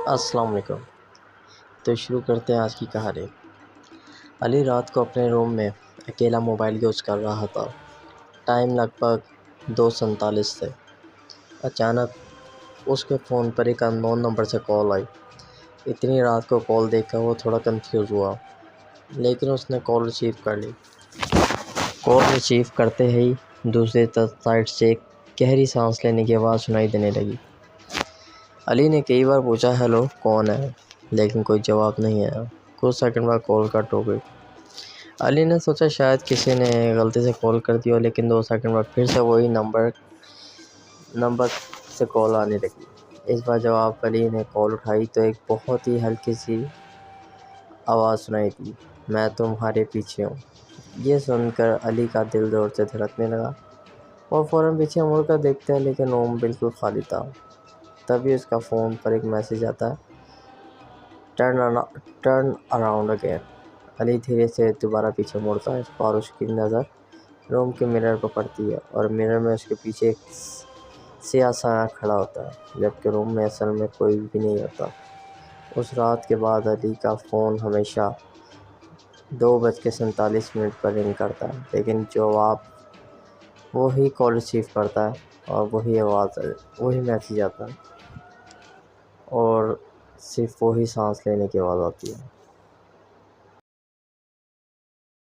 السلام علیکم۔ تو شروع کرتے ہیں آج کی کہانی۔ علی رات کو اپنے روم میں اکیلا موبائل یوز کر رہا تھا۔ ٹائم لگ بھگ 2:47 تھے۔ اچانک اس کے فون پر ایک اننون نمبر سے کال آئی۔ اتنی رات کو کال دیکھ کر وہ تھوڑا کنفیوز ہوا، لیکن اس نے کال ریسیو کر لی۔ کال ریسیو کرتے ہی دوسری سائڈ سے ایک گہری سانس لینے کی آواز سنائی دینے لگی۔ علی نے کئی بار پوچھا ہیلو کون ہے، لیکن کوئی جواب نہیں آیا۔ کچھ سیکنڈ بعد کال کٹ ہو گئی۔ علی نے سوچا شاید کسی نے غلطی سے کال کر دی ہو، لیکن 2 سیکنڈ بعد پھر سے وہی نمبر سے کال آنے لگی۔ اس بار جب علی نے کال اٹھائی تو ایک بہت ہی ہلکی سی آواز سنائی دی، میں تمہارے پیچھے ہوں۔ یہ سن کر علی کا دل زور سے دھڑکنے لگا۔ وہ فوراً پیچھے مڑ کر دیکھتے ہیں، لیکن روم بالکل خالی تھا۔ تبھی اس کا فون پر ایک میسیج آتا ہے، ٹرن اراؤنڈ اگین۔ علی دھیرے سے دوبارہ پیچھے مڑتا ہے۔ اس بار اس کی نظر روم کے مرر پر پڑتی ہے اور مرر میں اس کے پیچھے ایک سیاہ سایہ کھڑا ہوتا ہے، جبکہ روم میں اصل میں کوئی بھی نہیں ہوتا۔ اس رات کے بعد علی کا فون ہمیشہ 2:47 پر رنگ کرتا ہے، لیکن جواب وہی کال ریسیو کرتا ہے اور وہی میسیج آتا ہے اور صرف وہی سانس لینے کی آواز آتی ہے۔